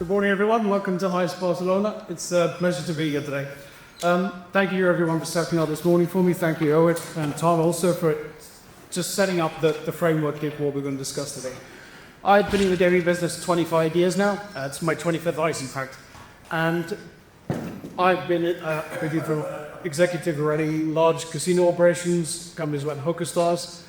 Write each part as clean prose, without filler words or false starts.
Good morning, everyone. Welcome to ICE Barcelona. It's a pleasure to be here today. Thank you, everyone, for stepping up this morning for me. Thank you, Owen and Tom, also for just setting up the framework here for what we're going to discuss today. I've been in the gaming business 25 years now. It's my 25th ICE, in fact. And I've been from executive running large casino operations, companies like Hoka Stars.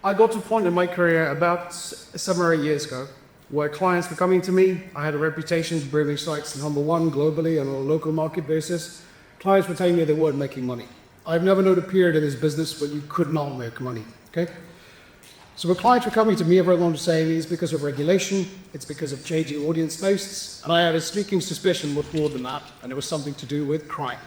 I got to a point in my career about 7 or 8 years ago where clients were coming to me. I had a reputation for bringing sites number one globally and on a local market basis. Clients were telling me they weren't making money. I've never known a period in this business where you could not make money, okay? So when clients were coming to me, everyone was saying it's because of regulation, it's because of changing audience tastes, and I had a sneaking suspicion much more than that, and it was something to do with crime.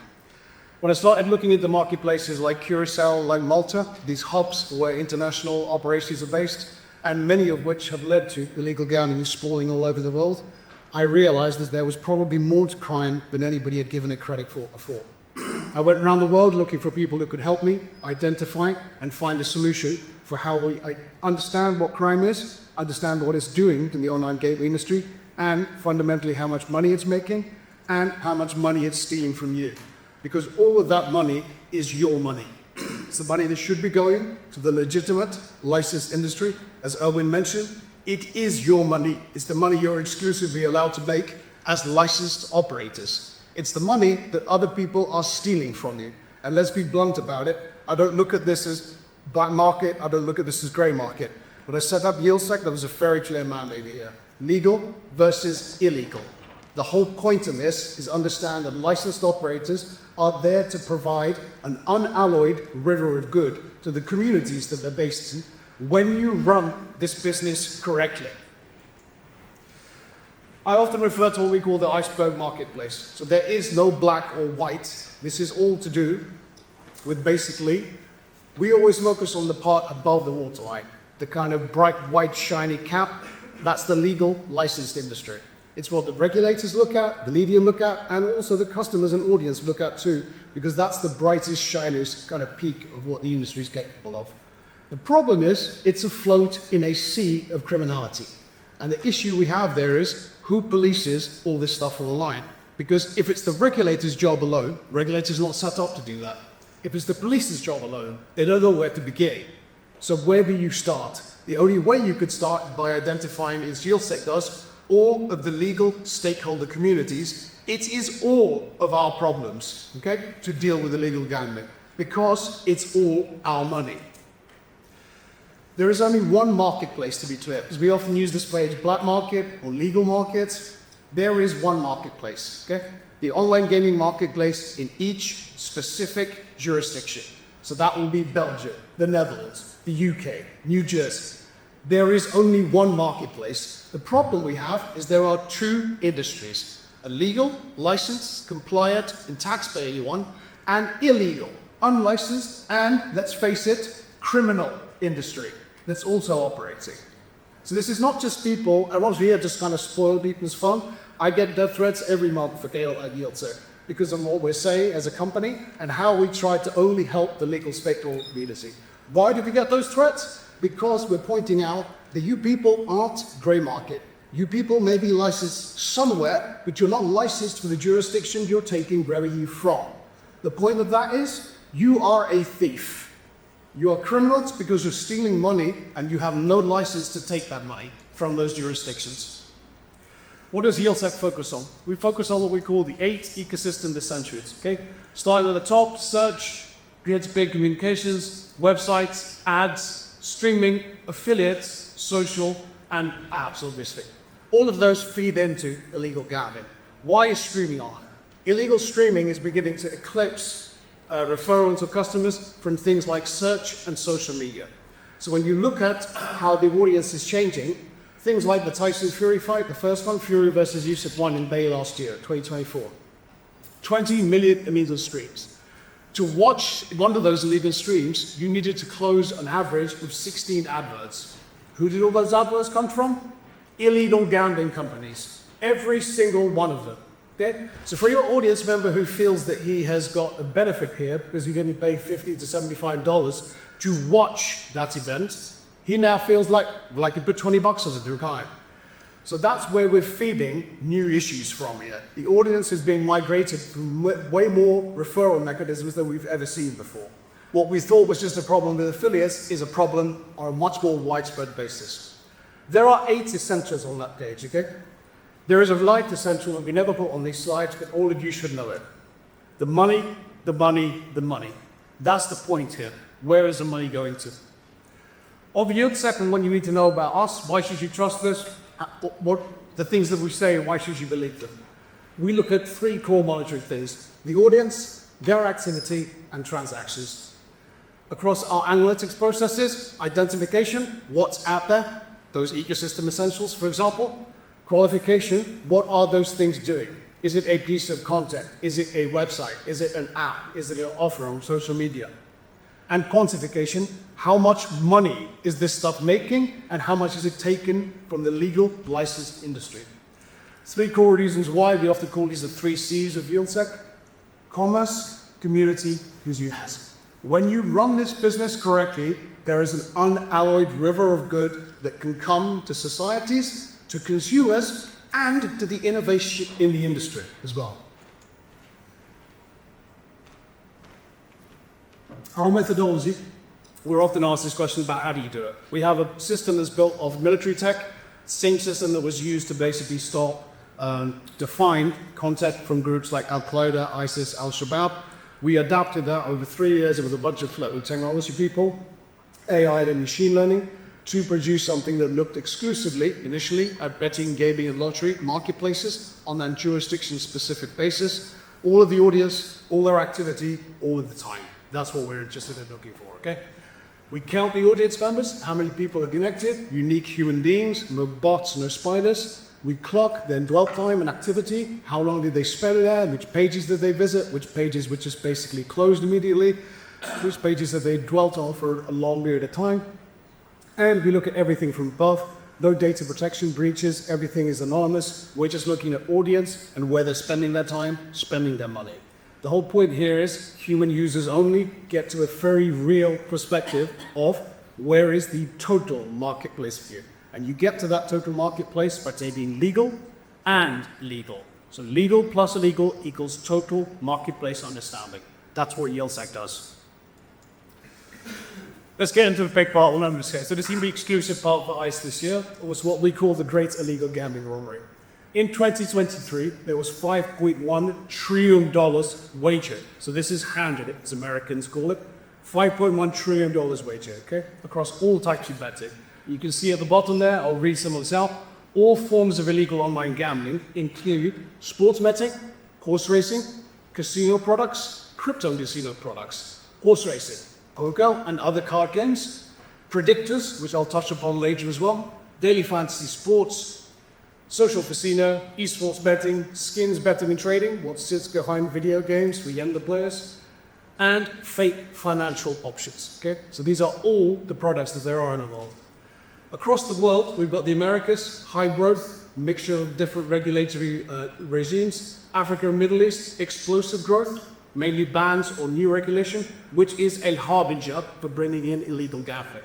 When I started looking at the marketplaces like Curacao, like Malta, these hubs where international operations are based, and many of which have led to illegal gambling sprawling all over the world, I realized that there was probably more to crime than anybody had given it credit for before. I went around the world looking for people who could help me identify and find a solution for how I understand what crime is, understand what it's doing in the online gaming industry, and fundamentally how much money it's making, and how much money it's stealing from you. Because all of that money is your money. It's the money that should be going to the legitimate licensed industry. As Erwin mentioned, it is your money. It's the money you're exclusively allowed to make as licensed operators. It's the money that other people are stealing from you. And let's be blunt about it. I don't look at this as black market. I don't look at this as gray market. When I set up YieldSec, there was a very clear mandate here. Legal versus illegal. The whole point of this is understand that licensed operators are there to provide an unalloyed river of good to the communities that they're based in when you run this business correctly. I often refer to what we call the iceberg marketplace. So there is no black or white. This is all to do with basically, we always focus on the part above the waterline, the kind of bright, white, shiny cap. That's the legal licensed industry. It's what the regulators look at, the media look at, and also the customers and audience look at too, because that's the brightest, shiniest kind of peak of what the industry is capable of. The problem is, it's afloat in a sea of criminality. And the issue we have there is, who polices all this stuff on the line? Because if it's the regulator's job alone, regulators are not set up to do that. If it's the police's job alone, they don't know where to begin. So where do you start? The only way you could start is by identifying, as YieldSec does, all of the legal stakeholder communities. It is all of our problems, okay, to deal with illegal gambling, because it's all our money. There is only one marketplace, to be clear, because we often use this phrase black market or legal market. There is one marketplace, okay? The online gaming marketplace in each specific jurisdiction. So that will be Belgium, the Netherlands, the UK, New Jersey. There is only one marketplace. The problem we have is there are two industries: a legal, licensed, compliant, and tax-paying one, and illegal, unlicensed, and, let's face it, criminal industry that's also operating. So this is not just people, I want to here just kind of spoil people's fun. I get death threats every month for KL at YieldSec because of what we're saying as a company and how we try to only help the legal spectral community. Why do we get those threats? Because we're pointing out that you people aren't grey market. You people may be licensed somewhere, but you're not licensed for the jurisdiction you're taking revenue from. The point of that is, you are a thief. You are criminals because you're stealing money and you have no license to take that money from those jurisdictions. What does YieldSec focus on? We focus on what we call the 8 ecosystem essentials, okay? Starting at the top, search, peer-to-peer communications, websites, ads, streaming, affiliates, social, and apps, obviously. All of those feed into illegal gambling. Why is streaming on? Illegal streaming is beginning to eclipse referrals of customers from things like search and social media. So when you look at how the audience is changing, things like the Tyson Fury fight, the first one, Fury versus Usyk won in May last year, 2024. 20 million illegal streams. To watch one of those illegal streams, you needed to close an average of 16 adverts. Who did all those adverts come from? Illegal gambling companies. Every single one of them. Okay? So for your audience member who feels that he has got a benefit here because he's going to pay $50 to $75 to watch that event, he now feels like he put $20 on it to retire. So that's where we're feeding new issues from here. The audience is being migrated from way more referral mechanisms than we've ever seen before. What we thought was just a problem with affiliates is a problem on a much more widespread basis. There are 8 essentials on that page, okay? There is a light essential that we never put on these slides, but all of you should know it. The money, the money, the money. That's the point here. Where is the money going to? Of yield second, what you need to know about us, why should you trust us? What the things that we say, why should you believe them? We look at 3 core monitoring things: the audience, their activity, and transactions. Across our analytics processes, identification, what's out there, those ecosystem essentials, for example. Qualification, what are those things doing? Is it a piece of content? Is it a website? Is it an app? Is it an offer on social media? And quantification, how much money is this stuff making and how much is it taken from the legal licensed industry? 3 core reasons why we often call these the 3 C's of YieldSec: commerce, community, users. When you run this business correctly, there is an unalloyed river of good that can come to societies, to consumers, and to the innovation in the industry as well. Our methodology, we're often asked this question about how do you do it. We have a system that's built of military tech, same system that was used to basically stop, define content from groups like Al-Qaeda, ISIS, Al-Shabaab. We adapted that over 3 years with a bunch of flat technology people, AI and machine learning, to produce something that looked exclusively, initially, at betting, gaming, and lottery marketplaces on a jurisdiction-specific basis. All of the audience, all their activity, all of the time. That's what we're interested in looking for, okay? We count the audience members, how many people are connected, unique human beings, no bots, no spiders. We clock their dwell time and activity, how long did they spend there, which pages did they visit, which pages were just basically closed immediately, which pages that they dwelt on for a long period of time. And we look at everything from above, no data protection breaches, everything is anonymous. We're just looking at audience and where they're spending their time, spending their money. The whole point here is human users only get to a very real perspective of where is the total marketplace view. And you get to that total marketplace by taking legal and legal. So legal plus illegal equals total marketplace understanding. That's what YieldSec does. Let's get into the big part of numbers here. So this is the exclusive part for ICE this year. It was what we call the Great Illegal Gambling Robbery. In 2023, there was $5.1 trillion wagered. So this is handed, as Americans call it. $5.1 trillion wagered, okay? Across all types of betting. You can see at the bottom there, I'll read some of this out. All forms of illegal online gambling include sports betting, horse racing, casino products, crypto casino products, horse racing, poker and other card games, predictors, which I'll touch upon later as well, daily fantasy sports, social casino, esports betting, skins betting and trading, what sits behind video games for younger players, and fake financial options, okay? So these are all the products that there are in the world. Across the world, we've got the Americas, high growth, mixture of different regulatory regimes, Africa and Middle East, explosive growth, mainly bans or new regulation, which is a harbinger for bringing in illegal gambling.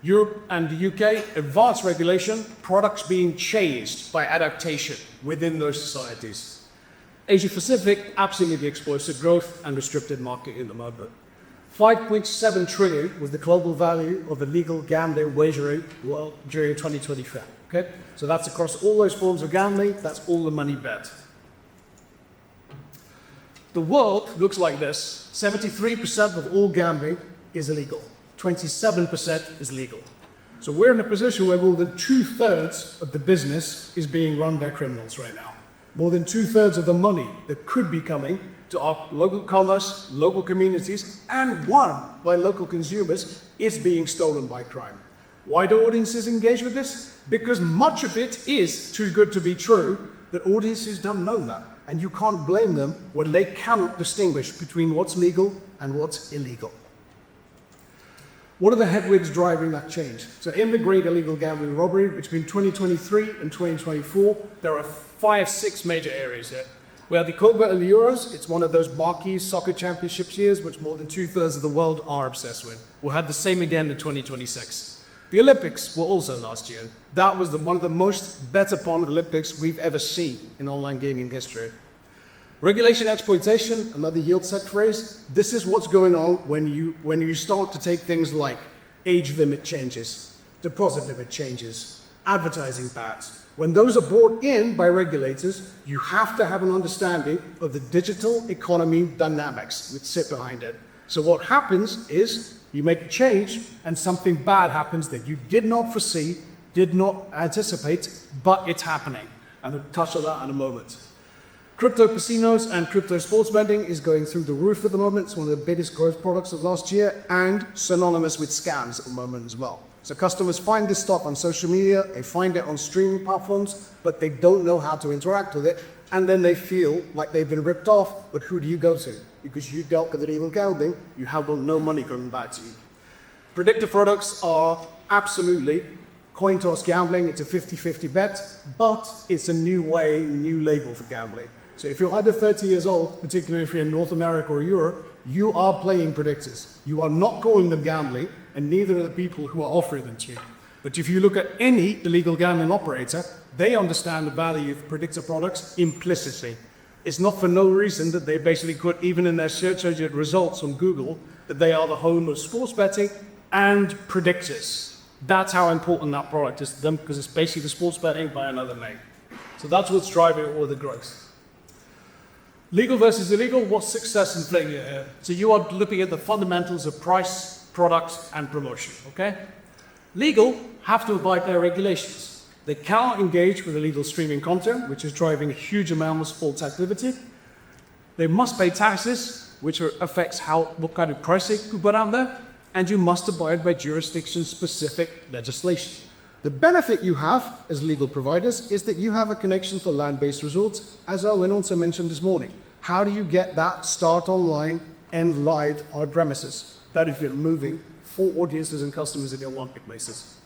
Europe and the UK, advanced regulation, products being changed by adaptation within those societies. Asia Pacific, absolutely explosive growth and restricted market in the moment. 5.7 trillion was the global value of illegal gambling wagering during 2025. Okay, so that's across all those forms of gambling. That's all the money bet. The world looks like this. 73% of all gambling is illegal. 27% is legal. So we're in a position where more than 2/3 of the business is being run by criminals right now. More than 2/3 of the money that could be coming to our local commerce, local communities, and won by local consumers is being stolen by crime. Why do audiences engage with this? Because much of it is too good to be true, that audiences don't know that. And you can't blame them when they cannot distinguish between what's legal and what's illegal. What are the headwinds driving that change? So in the Great Illegal Gambling Robbery, between 2023 and 2024, there are 5-6 major areas here. We have the Copa and the Euros. It's one of those marquee soccer championships years, which more than 2/3 of the world are obsessed with. We'll have the same again in 2026. The Olympics were also last year. That was one of the most bet upon Olympics we've ever seen in online gaming history. Regulation exploitation, another yield set phrase. This is what's going on when you start to take things like age limit changes, deposit limit changes, advertising bans. When those are brought in by regulators, you have to have an understanding of the digital economy dynamics that sit behind it. So what happens is you make a change and something bad happens that you did not foresee, did not anticipate, but it's happening. And we'll touch on that in a moment. Crypto casinos and crypto sports betting is going through the roof at the moment. It's one of the biggest growth products of last year and synonymous with scams at the moment as well. So customers find this stuff on social media, they find it on streaming platforms, but they don't know how to interact with it. And then they feel like they've been ripped off, but who do you go to? Because you dealt with illegal gambling, you have no money coming back to you. Predictive products are absolutely coin toss gambling. It's a 50-50 bet, but it's a new way, new label for gambling. So if you're under 30 years old, particularly if you're in North America or Europe, you are playing predictors. You are not calling them gambling, and neither are the people who are offering them to you. But if you look at any illegal gambling operator, they understand the value of predictor products implicitly. It's not for no reason that they basically put, even in their search engine results on Google, that they are the home of sports betting and predictors. That's how important that product is to them, because it's basically the sports betting by another name. So that's what's driving all the growth. Legal versus illegal, what's success in failure here? So you are looking at the fundamentals of price, product, and promotion, okay? Legal have to abide by regulations. They cannot engage with illegal streaming content, which is driving huge amounts of false activity. They must pay taxes, which affects what kind of pricing you put out there, and you must abide by jurisdiction-specific legislation. The benefit you have as legal providers is that you have a connection for land-based resorts, as Owen also mentioned this morning. How do you get that start online, end live on premises? That if you're moving for audiences and customers in your marketplaces.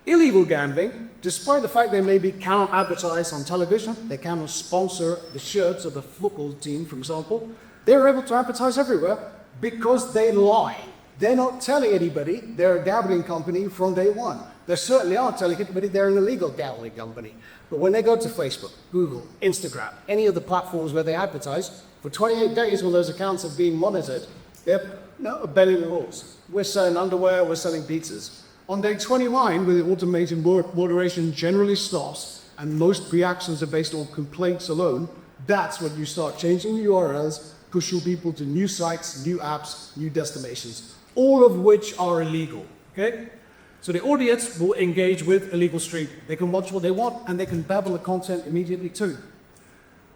Illegal gambling, despite the fact they maybe cannot advertise on television, they cannot sponsor the shirts of the football team, for example, they're able to advertise everywhere because they lie. They're not telling anybody they're a gambling company from day one. They certainly aren't telling anybody they're an illegal gambling company. But when they go to Facebook, Google, Instagram, any of the platforms where they advertise, for 28 days when those accounts are being monitored, they're bending the rules. We're selling underwear, we're selling pizzas. On day 29, where the automated moderation generally stops, and most reactions are based on complaints alone, that's when you start changing the URLs, pushing people to new sites, new apps, new destinations, all of which are illegal, okay? So the audience will engage with illegal streaming. They can watch what they want, and they can babble the content immediately too.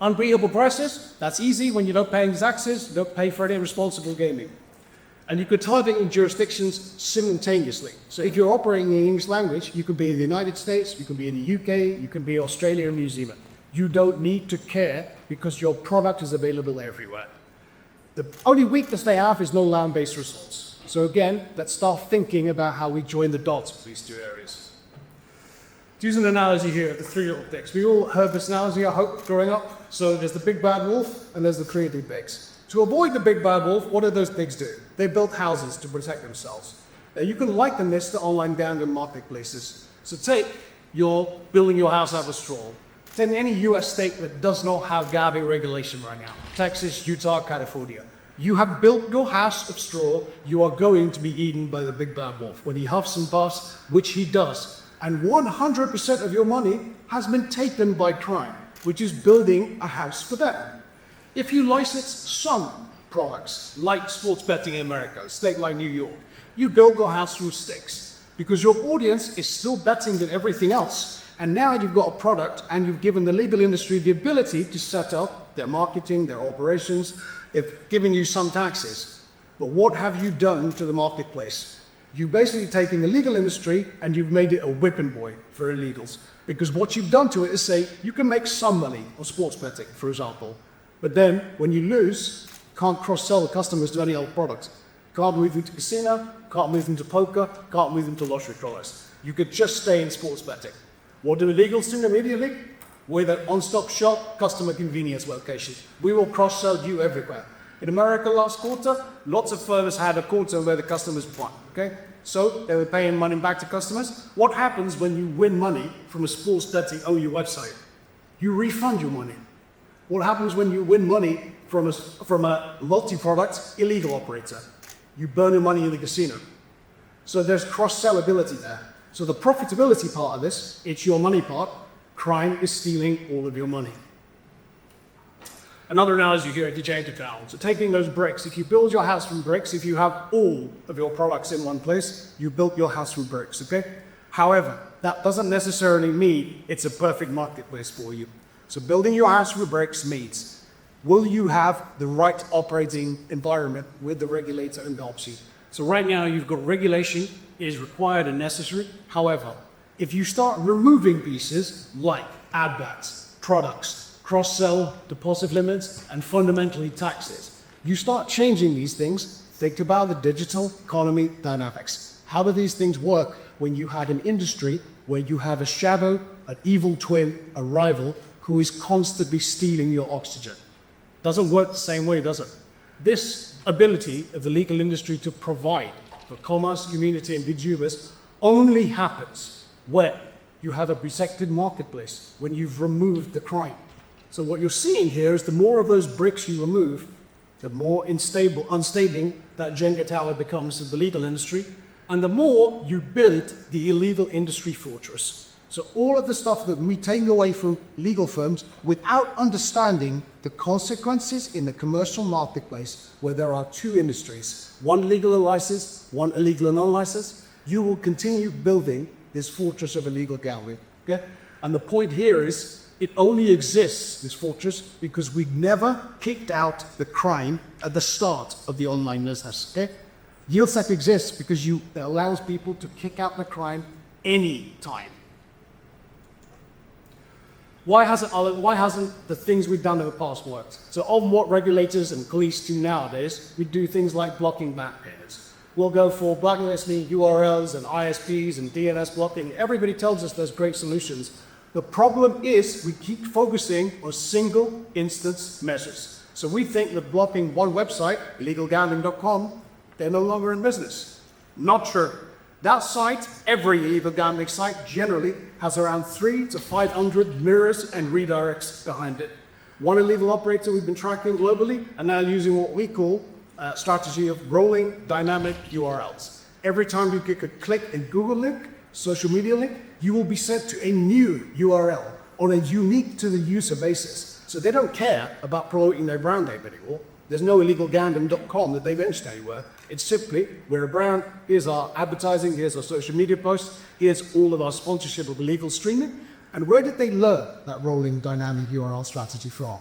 Unbeatable prices, that's easy when you don't pay any taxes, you don't pay for any responsible gaming. And you could target in jurisdictions simultaneously. So if you're operating in English language, you could be in the United States, you can be in the UK, you can be Australia and New Zealand. You don't need to care because your product is available everywhere. The only weakness they have is no land-based results. So again, let's start thinking about how we join the dots of these two areas. To use an analogy here of the three little pigs. We all heard this analogy, I hope, growing up. So there's the big bad wolf and there's the three little pigs. To avoid the big bad wolf, what do those pigs do? They build houses to protect themselves. Now you can liken this to online gambling marketplaces. So take you're building your house out of straw. Take any US state that does not have gambling regulation right now. Texas, Utah, California. You have built your house of straw, you are going to be eaten by the big bad wolf when he huffs and puffs, which he does. And 100% of your money has been taken by crime, which is building a house for them. If you license some products, like sports betting in America, a state like New York, you build your house through sticks because your audience is still betting than everything else. And now you've got a product and you've given the legal industry the ability to set up their marketing, their operations, if giving you some taxes. But what have you done to the marketplace? You've basically taken the legal industry and you've made it a whipping boy for illegals. Because what you've done to it is say, you can make some money on sports betting, for example. But then, when you lose, can't cross-sell the customers to any other product. Can't move them to casino, can't move them to poker, can't move them to lottery crawlers. You could just stay in sports betting. What do illegals do immediately? We're the on-stop shop, customer convenience location. We will cross-sell you everywhere. In America last quarter, lots of firms had a quarter where the customers won, okay? So they were paying money back to customers. What happens when you win money from a sports betting only website? You refund your money. What happens when you win money from a multi-product illegal operator? You burn your money in the casino. So there's cross-sellability there. So the profitability part of this, it's your money part. Crime is stealing all of your money. Another analogy here, degenerative down. So taking those bricks, if you build your house from bricks, if you have all of your products in one place, you built your house from bricks, okay? However, that doesn't necessarily mean it's a perfect marketplace for you. So building your house from bricks means, will you have the right operating environment with the regulator and helps you? So right now you've got regulation is required and necessary. However, if you start removing pieces like ad backs, products, cross-sell, deposit limits, and fundamentally taxes. You start changing these things, think about the digital economy dynamics. How do these things work when you have an industry where you have a shadow, an evil twin, a rival, who is constantly stealing your oxygen? Doesn't work the same way, does it? This ability of the legal industry to provide for commerce, community, and consumers only happens where you have a protected marketplace, when you've removed the crime. So what you're seeing here is the more of those bricks you remove, the more unstable that Jenga tower becomes in the legal industry, and the more you build the illegal industry fortress. So all of the stuff that we take away from legal firms without understanding the consequences in the commercial marketplace where there are two industries, one legal and licensed, one illegal and unlicensed, you will continue building this fortress of illegal gambling, okay? And the point here is, it only exists, this fortress, because we never kicked out the crime at the start of the online business, okay? YieldSec exists because it allows people to kick out the crime any time. Why hasn't the things we've done in the past worked? So on what regulators and police do nowadays, we do things like blocking backpayers. We'll go for blacklisting URLs and ISPs and DNS blocking. Everybody tells us there's great solutions. The problem is we keep focusing on single instance measures. So we think that blocking one website, illegalgambling.com, they're no longer in business. Not true. That site, every illegal gambling site generally has around 300 to 500 mirrors and redirects behind it. One illegal operator we've been tracking globally and now using what we call a strategy of rolling dynamic URLs. Every time you click a Google link, social media link, you will be sent to a new URL on a unique to the user basis. So they don't care about promoting their brand name anymore. There's no illegalgambling.com that they've mentioned anywhere. It's simply, we're a brand, here's our advertising, here's our social media posts, here's all of our sponsorship of illegal streaming. And where did they learn that rolling dynamic URL strategy from?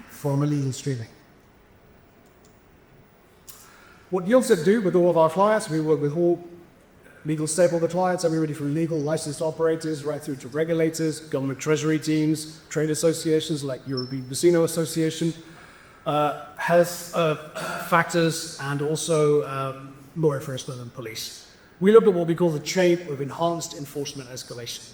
From illegal streaming. What YieldSec do with all of our clients, we work with all legal stakeholder clients, everybody from legal licensed operators right through to regulators, government treasury teams, trade associations like European Casino Association, health factors, and also law enforcement and police. We look at what we call the chain of enhanced enforcement escalation.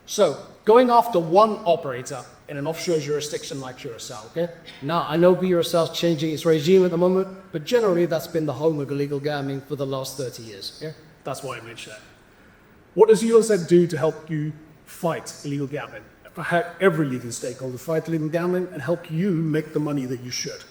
So, going after one operator in an offshore jurisdiction like Curacao, okay? Now, I know Curaçao's changing its regime at the moment, but generally that's been the home of illegal gambling for the last 30 years, okay? That's why I mentioned that. What does YieldSec do to help you fight illegal gambling? Help every legal stakeholder fight illegal gambling and help you make the money that you should.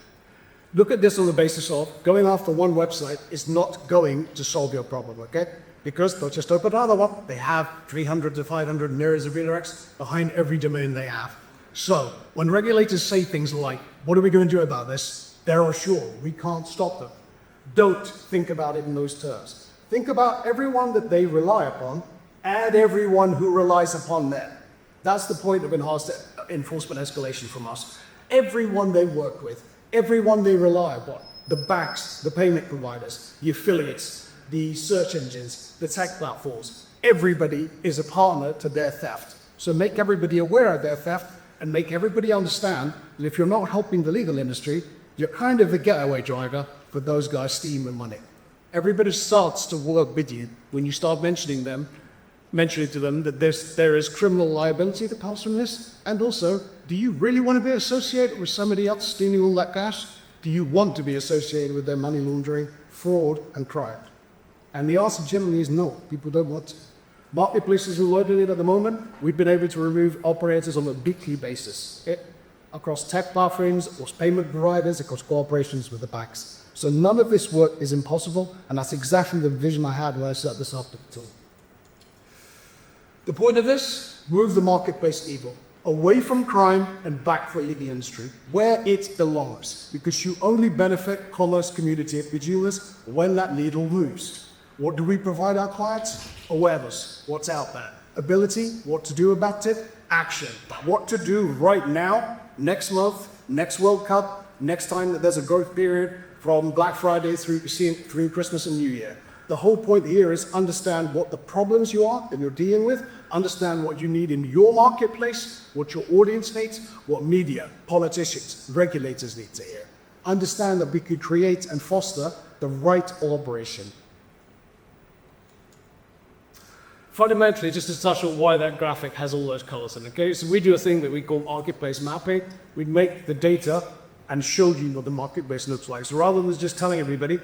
Look at this on the basis of going after one website is not going to solve your problem, okay? Because they'll just open another one. They have 300 to 500 mirrors of redirects behind every domain they have. So when regulators say things like, what are we going to do about this? They're sure we can't stop them. Don't think about it in those terms. Think about everyone that they rely upon and everyone who relies upon them. That's the point of enhanced enforcement escalation from us. Everyone they work with, everyone they rely upon, the banks, the payment providers, the affiliates, the search engines, the tech platforms, everybody is a partner to their theft. So make everybody aware of their theft and make everybody understand that if you're not helping the legal industry, you're kind of a getaway driver for those guys stealing money. Everybody starts to work with you when you start mentioning to them that there is criminal liability that comes from this. And also, do you really want to be associated with somebody else stealing all that cash? Do you want to be associated with their money laundering, fraud, and crime? And the answer generally is no. People don't want to. Marketplaces who are working it at the moment, we've been able to remove operators on a weekly basis across tech platforms, or payment providers, across cooperations with the banks. So none of this work is impossible, and that's exactly the vision I had when I set this up at the tool. The point of this, move the marketplace evil away from crime and back for the industry, where it belongs, because you only benefit commerce community and consumers when that needle moves. What do we provide our clients? Awareness, what's out there. Ability, what to do about it. Action, what to do right now, next month, next World Cup, next time that there's a growth period from Black Friday through Christmas and New Year. The whole point here is understand what the problems you are that you're dealing with, understand what you need in your marketplace, what your audience needs, what media, politicians, regulators need to hear. Understand that we could create and foster the right collaboration. Fundamentally, just to touch on why that graphic has all those colors in it. Okay, so we do a thing that we call marketplace mapping. We make the data and show you what the marketplace looks like. So rather than just telling everybody,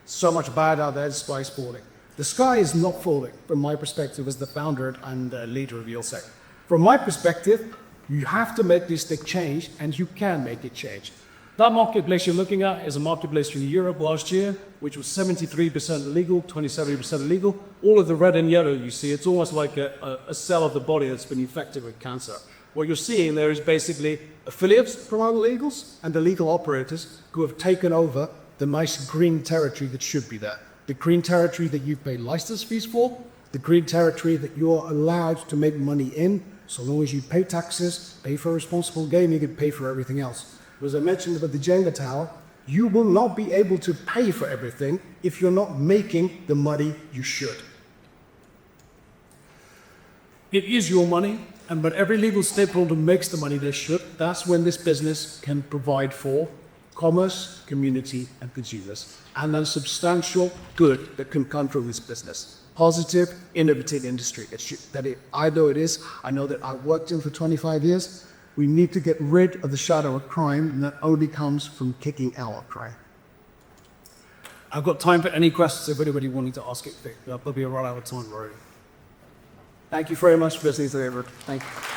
so much bad out there, the sky is falling. The sky is not falling, from my perspective as the founder and leader of YieldSec. From my perspective, you have to make this thing change, and you can make it change. That marketplace you're looking at is a marketplace from Europe last year, which was 73% legal, 27% illegal. All of the red and yellow you see, it's almost like a cell of the body that's been infected with cancer. What you're seeing there is basically affiliates from our illegals and the legal operators who have taken over the nice green territory that should be there. The green territory that you've paid license fees for, the green territory that you're allowed to make money in, so long as you pay taxes, pay for responsible gaming, and pay for everything else. As I mentioned about the Jenga tower, you will not be able to pay for everything if you're not making the money you should. It is your money, and when every legal stakeholder makes the money they should, that's when this business can provide for commerce, community, and consumers, and then substantial good that can come from this business. Positive, innovative industry. I know it is. I know that I've worked in for 25 years. We need to get rid of the shadow of crime, and that only comes from kicking out crime. I've got time for any questions if anybody wanting to ask it. There'll be a run out of time already. Thank you very much for listening to everyone. Thank you.